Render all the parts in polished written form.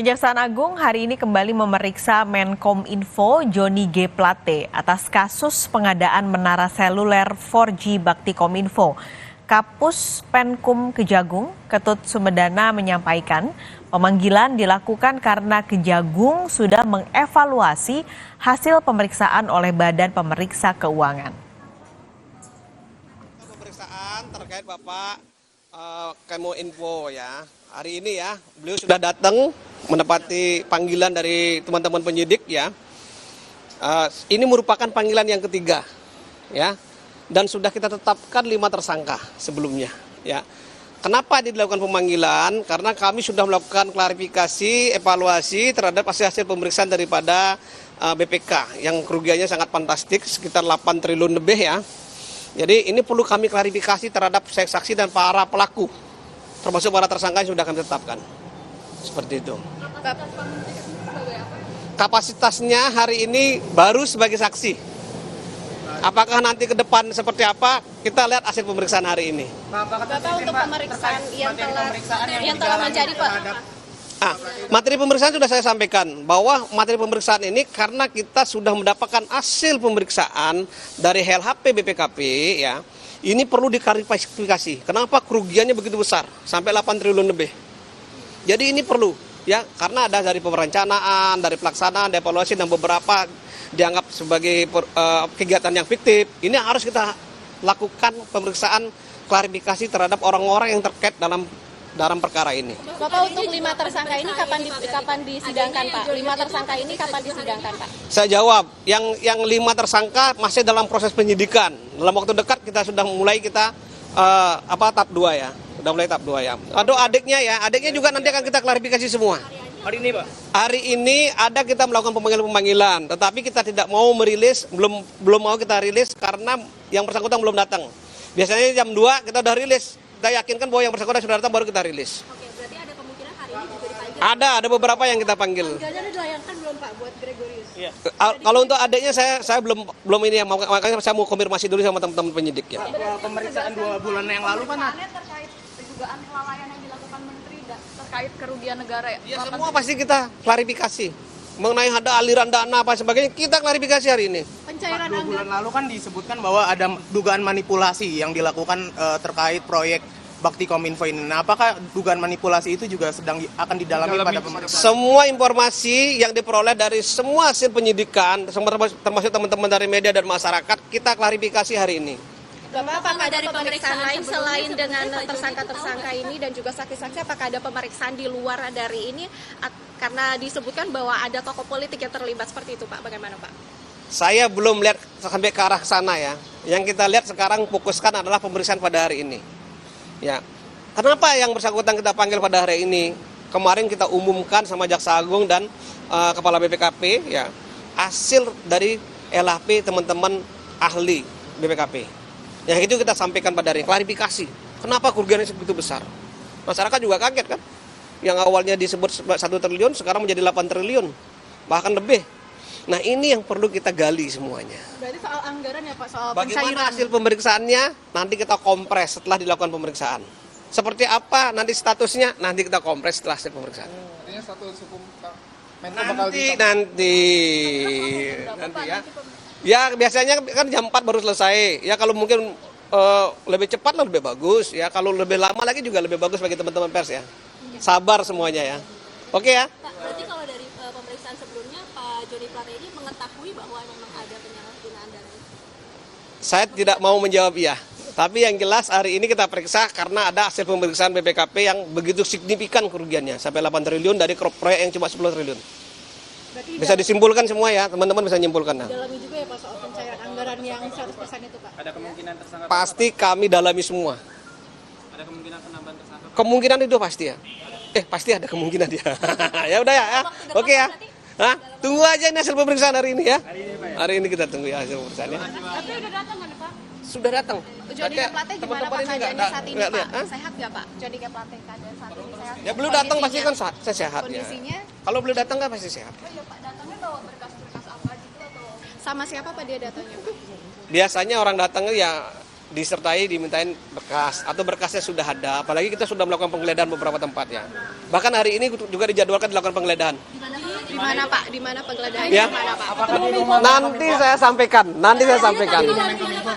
Kejaksaan Agung hari ini kembali memeriksa Menkominfo Joni G. Plate atas kasus pengadaan menara seluler 4G Bakti Kominfo. Kapus Penkum Kejagung, Ketut Sumedana menyampaikan pemanggilan dilakukan karena Kejagung sudah mengevaluasi hasil pemeriksaan oleh Badan Pemeriksa Keuangan. Pemeriksaan terkait Bapak Kemoinfo ya. Hari ini ya, beliau sudah datang menepati panggilan dari teman-teman penyidik ya. Ini merupakan panggilan yang ketiga ya. Dan sudah kita tetapkan 5 tersangka sebelumnya ya. Kenapa dilakukan pemanggilan? Karena kami sudah melakukan klarifikasi, evaluasi terhadap hasil pemeriksaan daripada BPK yang kerugiannya sangat fantastik, sekitar 8 triliun lebih ya. Jadi ini perlu kami klarifikasi terhadap saksi dan para pelaku, termasuk para tersangka yang sudah kami tetapkan. Seperti itu. Kapasitasnya hari ini baru sebagai saksi. Apakah nanti ke depan seperti apa, kita lihat hasil pemeriksaan hari ini. Bapak untuk pemeriksaan yang telah menjadi Pak. Materi pemeriksaan sudah saya sampaikan bahwa materi pemeriksaan ini karena kita sudah mendapatkan hasil pemeriksaan dari LHP BPKP ya. Ini perlu diklarifikasi. Kenapa kerugiannya begitu besar sampai 8 triliun lebih. Jadi ini perlu ya karena ada dari perencanaan, dari pelaksanaan, dari evaluasi dan beberapa dianggap sebagai kegiatan yang fiktif. Ini harus kita lakukan pemeriksaan klarifikasi terhadap orang-orang yang terkait dalam perkara ini. Bapak untuk 5 tersangka ini kapan disidangkan Pak? 5 tersangka ini kapan disidangkan Pak? Saya jawab, yang 5 tersangka masih dalam proses penyidikan. Dalam waktu dekat kita sudah mulai tahap 2 ya. Sudah mulai tahap 2 ya. Aduh adiknya juga nanti akan kita klarifikasi semua. Hari ini Pak? Hari ini ada kita melakukan pemanggilan, tetapi kita tidak mau merilis, belum mau kita rilis karena yang bersangkutan belum datang. Biasanya jam 2 kita udah rilis. Kita yakinkan bahwa yang bersangkutan sudah datang baru kita rilis. Oke, berarti ada kemungkinan hari ini juga dipanggil. Ada beberapa yang kita panggil. Panggilannya dilayangkan belum Pak buat Gregorius? Iya. Kalau untuk adiknya saya belum ini ya, makanya saya mau konfirmasi dulu sama teman-teman penyidik ya. Pemeriksaan 2 bulan yang lalu kan terkait dugaan kelalaian yang dilakukan menteri terkait kerugian negara Ya semua pasti kita klarifikasi. Mengenai ada aliran dana apa sebagainya, kita klarifikasi hari ini. Pencairan 2 bulan lalu kan disebutkan bahwa ada dugaan manipulasi yang dilakukan terkait proyek Bakti Kominfo ini. Nah, apakah dugaan manipulasi itu juga akan didalami pada pemeriksaan? Semua informasi yang diperoleh dari semua hasil penyidikan, termasuk teman-teman dari media dan masyarakat, kita klarifikasi hari ini. Bapak, apakah dari pemeriksaan lain selain dengan tersangka-tersangka ini dan juga saksi-saksi, apakah ada pemeriksaan di luar dari ini? Karena disebutkan bahwa ada tokoh politik yang terlibat seperti itu Pak, bagaimana Pak? Saya belum lihat sampai ke arah sana ya. Yang kita lihat sekarang fokuskan adalah pemeriksaan pada hari ini. Ya, kenapa yang bersangkutan kita panggil pada hari ini? Kemarin kita umumkan sama Jaksa Agung dan Kepala BPKP ya, hasil dari LHP teman-teman ahli BPKP. Yang itu kita sampaikan pada hari ini, klarifikasi. Kenapa kerugiannya segitu besar? Masyarakat juga kaget kan? Yang awalnya disebut 1 triliun sekarang menjadi 8 triliun, bahkan lebih. Nah ini yang perlu kita gali semuanya. Berarti soal anggaran ya Pak, soal Bagaimana hasil pemeriksaannya nanti kita kompres setelah dilakukan pemeriksaan. Seperti apa nanti statusnya nanti kita kompres setelah hasil pemeriksaan. Artinya status hukum Nanti ya. Ya biasanya kan jam 4 baru selesai. Ya kalau mungkin lebih cepat lebih bagus. Ya kalau lebih lama lagi juga lebih bagus bagi teman-teman pers ya. Sabar semuanya ya. Oke ya. Pak, berarti kalau dari pemeriksaan sebelumnya Pak Joni Plate ini mengetahui bahwa memang ada penyalahgunaan dana ini? Saya tidak mau menjawab iya. Tapi yang jelas hari ini kita periksa karena ada hasil pemeriksaan BPKP yang begitu signifikan kerugiannya. Sampai 8 triliun dari proyek yang cuma 10 triliun. Bisa disimpulkan semua ya, teman-teman bisa menyimpulkan. dalami juga ya Pak soal pencairan anggaran yang 100% itu Pak. ada kemungkinan tersangka. Pasti kami dalami semua. Ada kemungkinan penambahan tersangka. Kemungkinan itu pasti ya. Pasti ada kemungkinan ya. Ya udah ya. Oke ya. Hah? Tunggu aja ini hasil pemeriksaan hari ini ya. Hari ini kita tunggu ya hasil pemeriksaannya. Tapi udah datang kan Pak? Sudah datang. Joni G. Plate gimana Pak keadaannya saat ini nggak Pak? lihat, hah? Sehat nggak Pak? Joni G. Plate keadaan saat ini sehat? Ya belum datang pasti kan saya sehat ya. Kondisinya? Kalau belum datang kan pasti sehat. Oh iya Pak, datangnya bawa berkas-berkas apa gitu atau? Sama siapa Pak dia datangnya Pak? Biasanya orang datang ya disertai dimintain berkas atau berkasnya sudah ada, apalagi kita sudah melakukan penggeledahan beberapa tempat ya. Bahkan hari ini juga dijadwalkan dilakukan penggeledahan. Di mana Pak? Di mana penggeledahannya? Ya. Di mana Pak? Nanti saya sampaikan.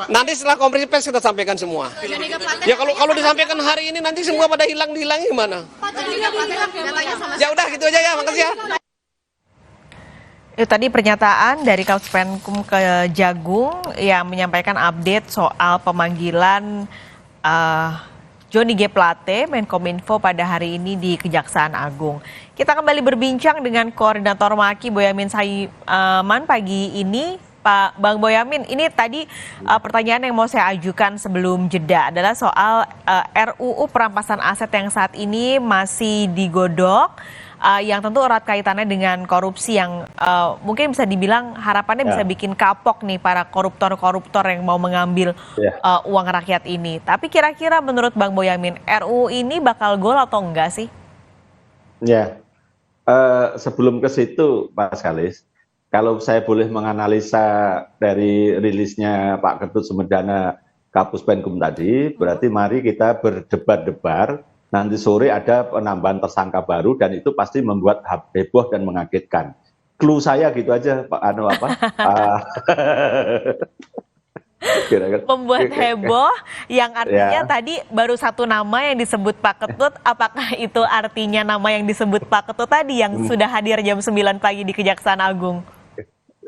Nanti setelah konferensi pers kita sampaikan semua. Johnny G. Plate. Ya kalau disampaikan hari ini nanti semua pada hilang-hilangnya gimana? Johnny G. Plate datanya sama Ya udah gitu aja ya, makasih ya. Itu tadi pernyataan dari Kapus Penkum Kejagung yang menyampaikan update soal pemanggilan Johnny G. Plate, Menkominfo pada hari ini di Kejaksaan Agung. Kita kembali berbincang dengan Koordinator Maki Boyamin Saiman pagi ini. Pak Bang Boyamin, ini tadi pertanyaan yang mau saya ajukan sebelum jeda adalah soal RUU perampasan aset yang saat ini masih digodok, yang tentu erat kaitannya dengan korupsi yang mungkin bisa dibilang harapannya bisa bikin kapok nih para koruptor-koruptor yang mau mengambil uang rakyat ini. Tapi kira-kira menurut Bang Boyamin, RUU ini bakal gol atau enggak sih? Ya, sebelum ke situ Pak Skalis, kalau saya boleh menganalisa dari rilisnya Pak Ketut Sumedana Kapus Penkum tadi, berarti mari kita berdebat-debat. Nanti sore ada penambahan tersangka baru dan itu pasti membuat heboh dan mengagetkan. Clue saya gitu aja, Pak Membuat heboh, yang artinya tadi baru satu nama yang disebut Pak Ketut. Apakah itu artinya nama yang disebut Pak Ketut tadi yang sudah hadir jam 9 pagi di Kejaksaan Agung?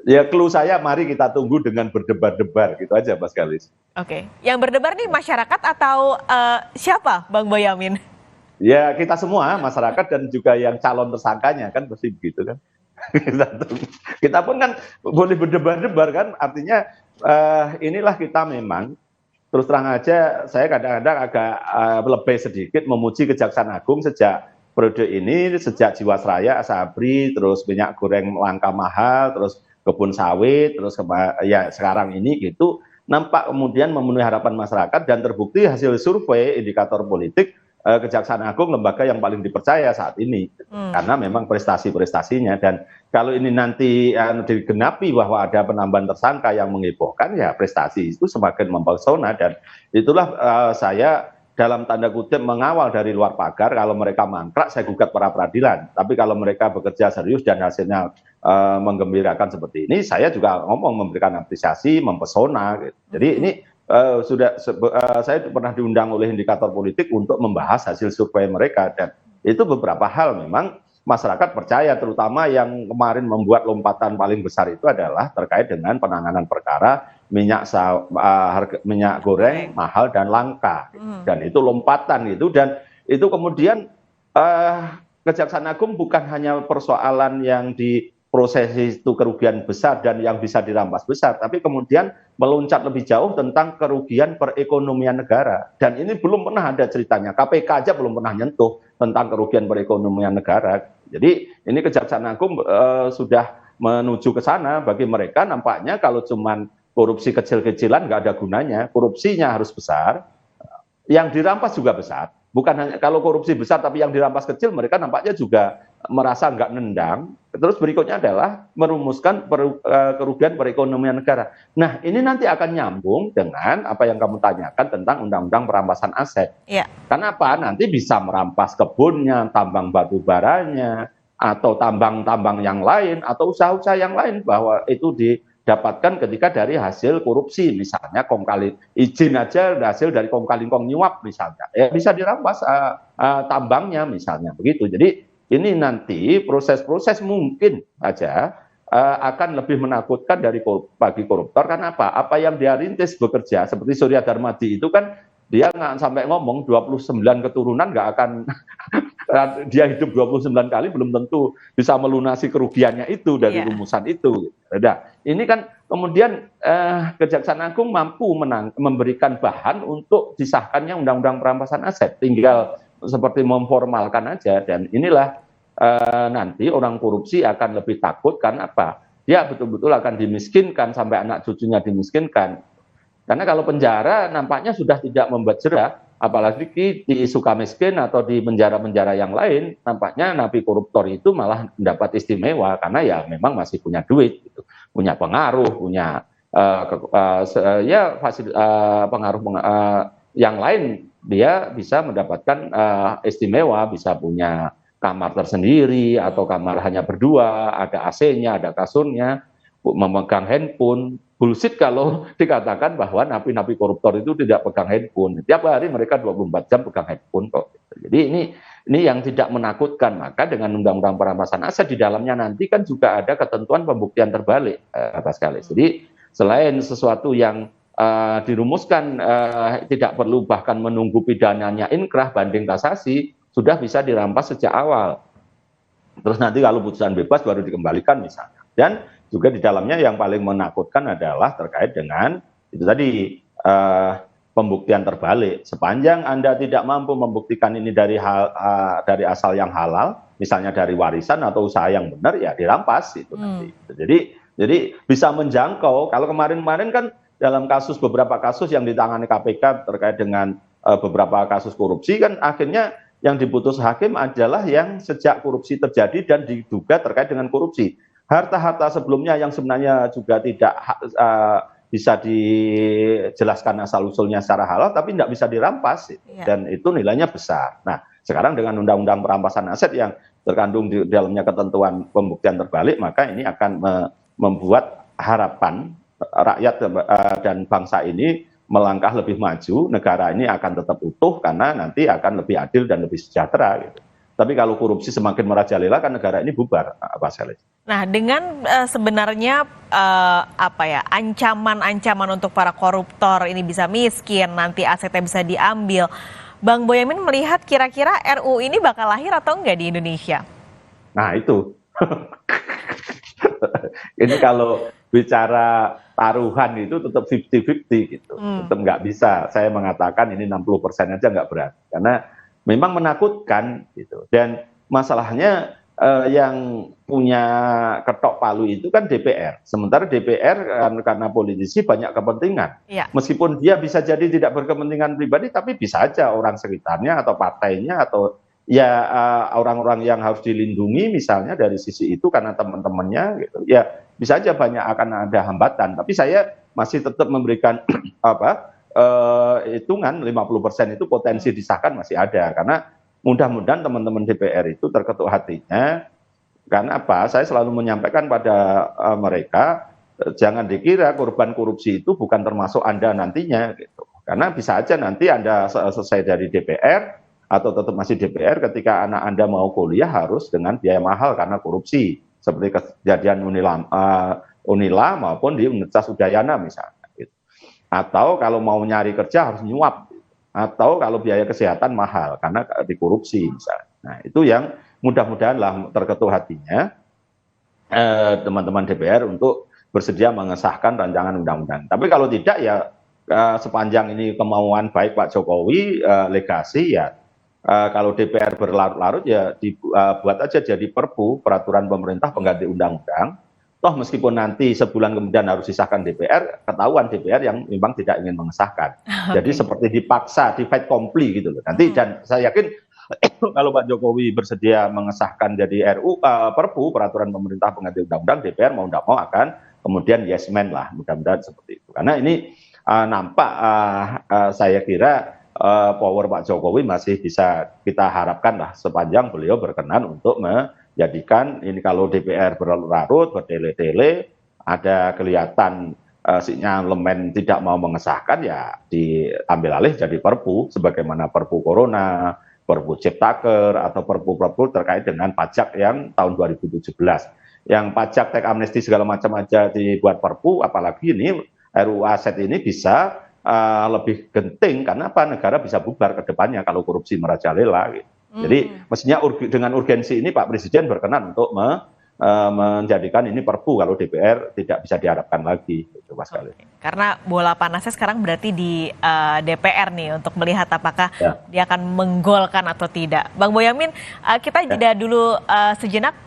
Ya, clue saya mari kita tunggu dengan berdebar-debar gitu aja, Mas Galis. Oke, yang berdebar nih masyarakat atau siapa, Bang Boyamin? Ya, kita semua, masyarakat dan juga yang calon tersangkanya kan pasti begitu kan. Kita pun kan boleh berdebar-debar kan, artinya inilah kita memang, terus terang aja saya kadang-kadang agak lebih sedikit memuji Kejaksaan Agung sejak periode ini, sejak Jiwasraya, Asabri, terus minyak goreng langka mahal, terus kebun sawit, terus ya sekarang ini gitu, nampak kemudian memenuhi harapan masyarakat dan terbukti hasil survei indikator politik Kejaksaan Agung lembaga yang paling dipercaya saat ini karena memang prestasi-prestasinya. Dan kalau ini nanti digenapi bahwa ada penambahan tersangka yang menghebohkan, ya prestasi itu semakin mempesona. Dan itulah saya dalam tanda kutip mengawal dari luar pagar. Kalau mereka mangkrak saya gugat pra peradilan, tapi kalau mereka bekerja serius dan hasilnya menggembirakan seperti ini, saya juga ngomong memberikan apresiasi, mempesona gitu. Jadi ini saya pernah diundang oleh indikator politik untuk membahas hasil survei mereka, dan itu beberapa hal memang masyarakat percaya, terutama yang kemarin membuat lompatan paling besar itu adalah terkait dengan penanganan perkara minyak goreng mahal dan langka, dan itu lompatan itu, dan itu kemudian Kejaksaan Agung bukan hanya persoalan yang di proses itu kerugian besar dan yang bisa dirampas besar, tapi kemudian meloncat lebih jauh tentang kerugian perekonomian negara. Dan ini belum pernah ada ceritanya, KPK aja belum pernah nyentuh tentang kerugian perekonomian negara. Jadi ini Kejaksaan Agung sudah menuju ke sana. Bagi mereka nampaknya kalau cuman korupsi kecil-kecilan nggak ada gunanya, korupsinya harus besar, yang dirampas juga besar. Bukan hanya kalau korupsi besar tapi yang dirampas kecil, mereka nampaknya juga merasa nggak nendang. Terus berikutnya adalah merumuskan kerugian perekonomian negara. Nah, ini nanti akan nyambung dengan apa yang kamu tanyakan tentang undang-undang perampasan aset. Ya. Kenapa? Nanti bisa merampas kebunnya, tambang batu baranya, atau tambang-tambang yang lain, atau usaha-usaha yang lain, bahwa itu didapatkan ketika dari hasil korupsi, misalnya kong kali izin aja hasil dari kong kali kong nyuap misalnya, ya bisa dirampas tambangnya misalnya begitu. Jadi ini nanti proses-proses mungkin aja akan lebih menakutkan bagi koruptor. Karena apa? Apa yang dia rintis bekerja, seperti Surya Darmadi itu kan dia nggak sampai ngomong 29 keturunan nggak akan dia hidup 29 kali belum tentu bisa melunasi kerugiannya itu dari rumusan itu. Nah, ini kan kemudian Kejaksaan Agung mampu memberikan bahan untuk disahkannya undang-undang perampasan aset, tinggal seperti memformalkan aja. Dan inilah nanti orang korupsi akan lebih takut, karena apa? Dia betul-betul akan dimiskinkan sampai anak cucunya dimiskinkan. Karena kalau penjara nampaknya sudah tidak membuat jerah, apalagi di Sukamiskin atau di penjara-penjara yang lain, nampaknya napi koruptor itu malah mendapat istimewa karena ya memang masih punya duit, gitu. Punya pengaruh, punya pengaruh yang lain, dia bisa mendapatkan istimewa, bisa punya kamar tersendiri atau kamar hanya berdua, ada AC-nya, ada kasurnya, memegang handphone. Bullshit kalau dikatakan bahwa napi-napi koruptor itu tidak pegang handphone. Tiap hari mereka 24 jam pegang handphone kok. Jadi ini yang tidak menakutkan. Maka dengan undang-undang perampasan aset di dalamnya nanti kan juga ada ketentuan pembuktian terbalik, Pak sekali. Jadi selain sesuatu yang dirumuskan tidak perlu bahkan menunggu pidananya inkrah banding kasasi, sudah bisa dirampas sejak awal. Terus nanti kalau putusan bebas baru dikembalikan misalnya. Dan juga di dalamnya yang paling menakutkan adalah terkait dengan itu tadi pembuktian terbalik. Sepanjang Anda tidak mampu membuktikan ini dari asal yang halal, misalnya dari warisan atau usaha yang benar, ya dirampas itu nanti. Jadi bisa menjangkau. Kalau kemarin-kemarin kan dalam beberapa kasus yang ditangani KPK terkait dengan beberapa kasus korupsi kan akhirnya yang diputus hakim adalah yang sejak korupsi terjadi dan diduga terkait dengan korupsi. Harta-harta sebelumnya yang sebenarnya juga tidak bisa dijelaskan asal-usulnya secara halal, tapi tidak bisa dirampas, dan itu nilainya besar. Nah, sekarang dengan undang-undang perampasan aset yang terkandung di dalamnya ketentuan pembuktian terbalik, maka ini akan membuat harapan rakyat dan bangsa ini melangkah lebih maju, negara ini akan tetap utuh karena nanti akan lebih adil dan lebih sejahtera. Gitu. Tapi kalau korupsi semakin merajalela kan negara ini bubar, Pak Selly. Nah, dengan sebenarnya ancaman-ancaman untuk para koruptor ini bisa miskin, nanti asetnya bisa diambil. Bang Boyamin melihat kira-kira RUU ini bakal lahir atau enggak di Indonesia? Nah, itu. Ini kalau bicara taruhan itu tetap 50-50 gitu. Tetap nggak bisa. Saya mengatakan ini 60% aja nggak berat. Karena memang menakutkan gitu. Dan masalahnya yang punya ketok palu itu kan DPR. Sementara DPR karena politisi banyak kepentingan. Ya. Meskipun dia bisa jadi tidak berkepentingan pribadi, tapi bisa aja orang sekitarnya atau partainya atau ya orang-orang yang harus dilindungi misalnya dari sisi itu karena teman-temannya gitu. Ya bisa aja banyak akan ada hambatan. Tapi saya masih tetap memberikan hitungan 50% itu potensi disahkan masih ada, karena mudah-mudahan teman-teman DPR itu terketuk hatinya. Karena apa? Saya selalu menyampaikan pada mereka, jangan dikira korban korupsi itu bukan termasuk Anda nantinya gitu. Karena bisa aja nanti Anda selesai dari DPR atau tetap masih DPR ketika anak Anda mau kuliah harus dengan biaya mahal karena korupsi, seperti kejadian Unila maupun di Universitas Udayana misalnya. Atau kalau mau nyari kerja harus nyuap, atau kalau biaya kesehatan mahal karena dikorupsi misalnya. Nah, itu yang mudah-mudahan lah terketuk hatinya teman-teman DPR untuk bersedia mengesahkan rancangan undang-undang. Tapi kalau tidak ya sepanjang ini kemauan baik Pak Jokowi, legasi ya kalau DPR berlarut-larut ya dibuat aja jadi perpu, peraturan pemerintah pengganti undang-undang. Toh meskipun nanti sebulan kemudian harus disahkan DPR, ketahuan DPR yang memang tidak ingin mengesahkan. Jadi seperti dipaksa, di fait accompli gitu loh. Nanti dan saya yakin kalau Pak Jokowi bersedia mengesahkan jadi perpu, peraturan pemerintah pengganti undang-undang, DPR mau tidak mau akan kemudian yes man lah, mudah-mudahan seperti itu. Karena ini nampak saya kira power Pak Jokowi masih bisa kita harapkan lah sepanjang beliau berkenan untuk jadikan ini kalau DPR berlarut, bertele-tele, ada kelihatan sinyalemen tidak mau mengesahkan ya diambil alih jadi perpu, sebagaimana perpu Corona, perpu Ciptaker, atau perpu-perpu terkait dengan pajak yang tahun 2017. Yang pajak teks amnesti segala macam aja dibuat perpu, apalagi ini RUU aset ini bisa lebih genting karena apa? Negara bisa bubar ke depannya kalau korupsi merajalela gitu. Jadi mestinya dengan urgensi ini Pak Presiden berkenan untuk menjadikan ini perpu kalau DPR tidak bisa diharapkan lagi. Gitu, Mas Khalid. Karena bola panasnya sekarang berarti di DPR nih untuk melihat apakah dia akan menggolkan atau tidak. Bang Boyamin, kita jeda dulu sejenak,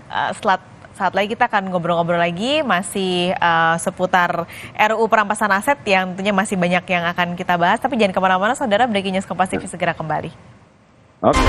saat lagi kita akan ngobrol-ngobrol lagi masih seputar RUU perampasan aset yang tentunya masih banyak yang akan kita bahas. Tapi jangan kemana-mana, saudara, Breaking News Kompas TV segera kembali. Oke.